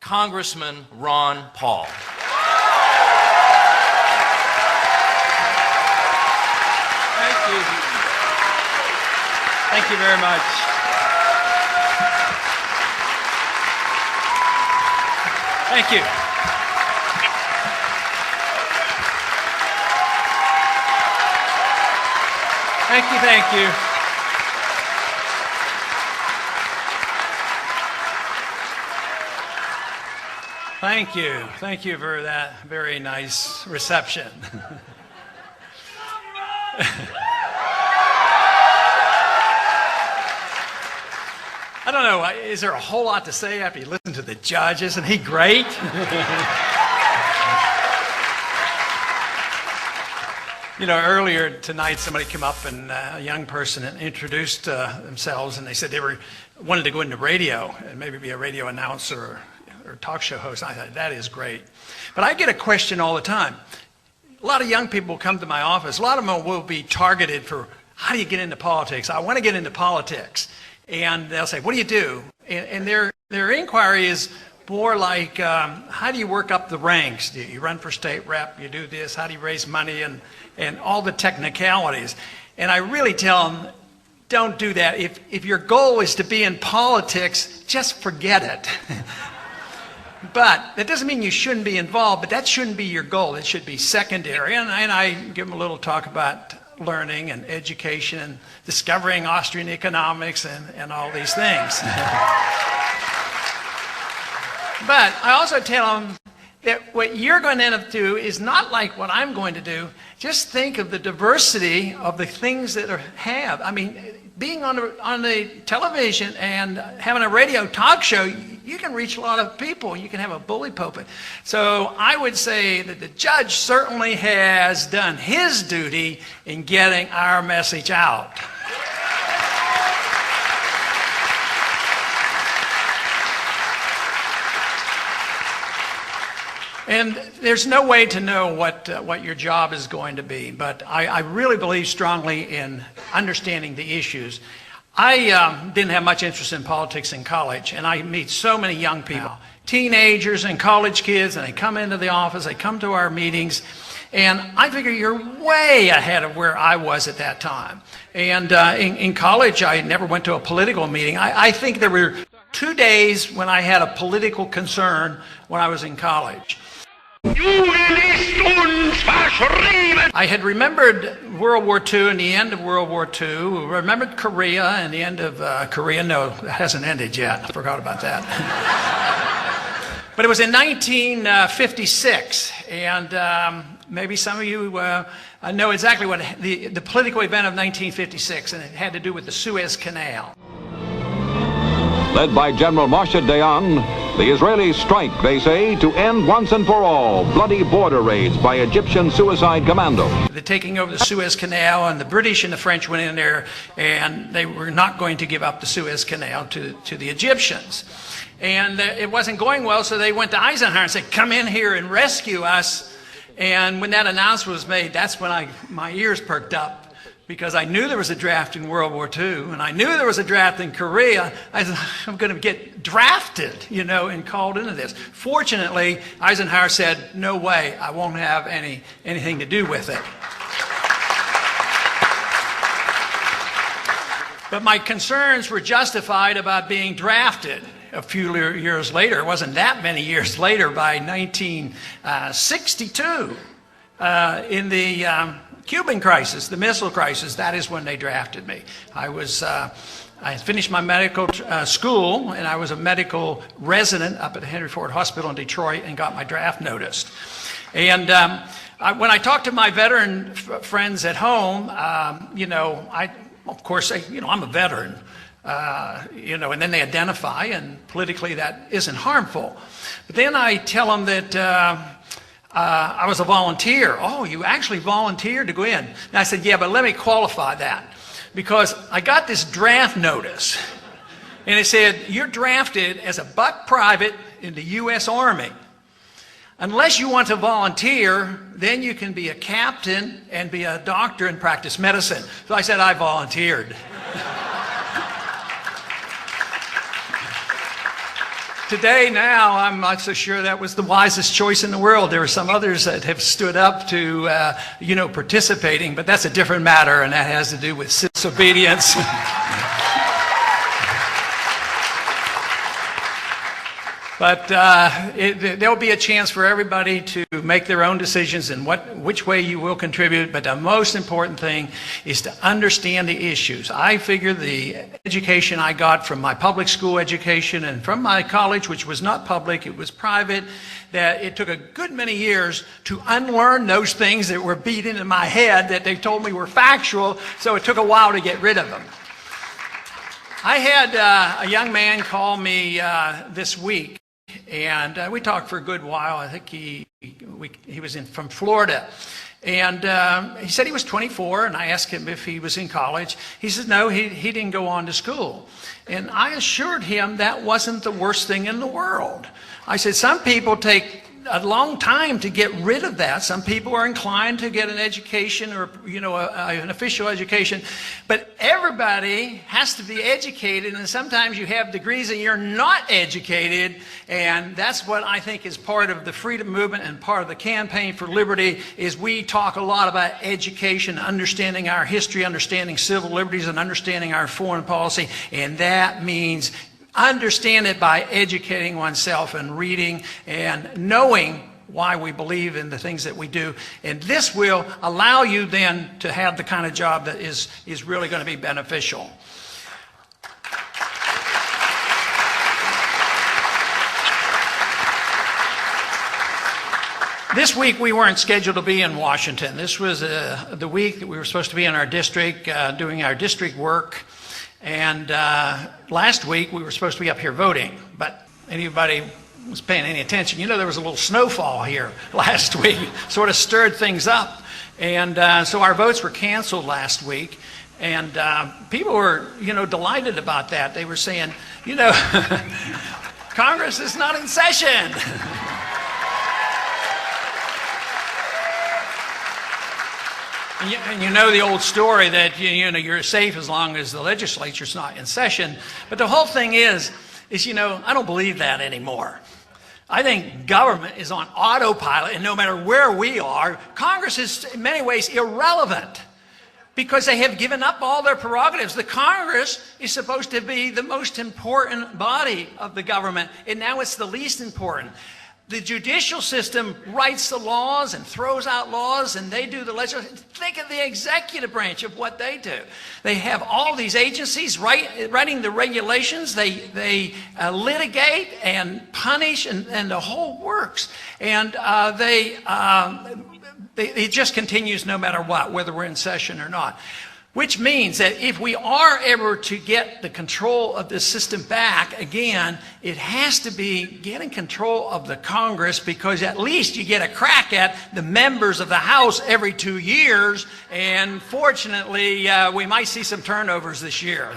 Congressman Ron Paul. Thank you. Thank you very much. Thank you. Thank you, thank you. Thank you. Thank you for that very nice reception. I don't know, is there a whole lot to say after you listen to the judge? Isn't he great? You know, earlier tonight somebody came up and a young person and introduced themselves, and they said they wanted to go into radio and maybe be a radio announcer or talk show host. I thought, that is great. But I get a question all the time. A lot of young people come to my office. A lot of them will be targeted for, how do you get into politics? I want to get into politics. And they'll say, what do you do? And their inquiry is more like, how do you work up the ranks? Do you run for state rep? You do this? How do you raise money? And all the technicalities. And I really tell them, don't do that. If your goal is to be in politics, just forget it. But that doesn't mean you shouldn't be involved, but that shouldn't be your goal. It should be secondary. And I give them a little talk about learning and education and discovering Austrian economics and all these things. But I also tell them that what you're going to end up doing is not like what I'm going to do. Just think of the diversity of the things that have. I mean, being on the television and having a radio talk show, you can reach a lot of people. You can have a bully pulpit. So I would say that the judge certainly has done his duty in getting our message out. And there's no way to know what your job is going to be, but I really believe strongly in understanding the issues. I didn't have much interest in politics in college, and I meet so many young people, teenagers and college kids, and they come into the office, they come to our meetings, and I figure you're way ahead of where I was at that time. And in college, I never went to a political meeting. I think there were 2 days when I had a political concern when I was in college. I had remembered World War II and the end of World War II, remembered Korea and the end of Korea. No, it hasn't ended yet. I forgot about that. But it was in 1956, and maybe some of you know exactly what the political event of 1956, and it had to do with the Suez Canal. Led by General Moshe Dayan, the Israelis strike, they say, to end once and for all bloody border raids by Egyptian suicide commando. They're taking over the Suez Canal, and the British and the French went in there, and they were not going to give up the Suez Canal to the Egyptians. And it wasn't going well, so they went to Eisenhower and said, come in here and rescue us. And when that announcement was made, that's when my ears perked up, because I knew there was a draft in World War II, and I knew there was a draft in Korea. I said, I'm going to get drafted, you know, and called into this. Fortunately, Eisenhower said, no way, I won't have anything to do with it. But my concerns were justified about being drafted a few years later. It wasn't that many years later, by 1962, in the Cuban crisis, the missile crisis. That is when they drafted me. I finished my medical school, and I was a medical resident up at the Henry Ford Hospital in Detroit, and got my draft noticed. And when I talked to my veteran friends at home, you know, of course, you know, I'm a veteran, you know, and then they identify, and politically that isn't harmful. But then I tell them that I was a volunteer. Oh, you actually volunteered to go in? And I said, yeah, but let me qualify that, because I got this draft notice, and it said, you're drafted as a buck private in the U.S. Army. Unless you want to volunteer, then you can be a captain and be a doctor and practice medicine. So I said, I volunteered. today now, I'm not so sure that was the wisest choice in the world. There are some others that have stood up to, participating, but that's a different matter, and that has to do with disobedience. But there'll be a chance for everybody to make their own decisions in which way you will contribute. But the most important thing is to understand the issues. I figure the education I got from my public school education and from my college, which was not public, it was private, that it took a good many years to unlearn those things that were beat into my head that they told me were factual. So it took a while to get rid of them. I had a young man call me this week. And we talked for a good while. I think he was from Florida. And he said he was 24, and I asked him if he was in college. He said no, he didn't go on to school. And I assured him that wasn't the worst thing in the world. I said some people take a long time to get rid of that. Some people are inclined to get an education or, an official education. But everybody has to be educated, and sometimes you have degrees and you're not educated. And that's what I think is part of the freedom movement and part of the campaign for liberty is we talk a lot about education, understanding our history, understanding civil liberties, and understanding our foreign policy. And that means understand it by educating oneself and reading and knowing why we believe in the things that we do. And this will allow you then to have the kind of job that is really going to be beneficial. This week we weren't scheduled to be in Washington. This was the week that we were supposed to be in our district doing our district work. And last week we were supposed to be up here voting, but anybody was paying any attention, there was a little snowfall here last week, sort of stirred things up. And so our votes were canceled last week. And people were, delighted about that. They were saying, Congress is not in session. And you know the old story that you're safe as long as the legislature's not in session. But the whole thing is I don't believe that anymore. I think government is on autopilot, and no matter where we are, Congress is in many ways irrelevant because they have given up all their prerogatives. The Congress is supposed to be the most important body of the government, and now it's the least important. The judicial system writes the laws and throws out laws, and they do the legislation. Think of the executive branch of what they do. They have all these agencies writing the regulations. They litigate and punish, and the whole works. And it just continues no matter what, whether we're in session or not. Which means that if we are ever to get the control of this system back again, it has to be getting control of the Congress, because at least you get a crack at the members of the House every 2 years. And fortunately, we might see some turnovers this year.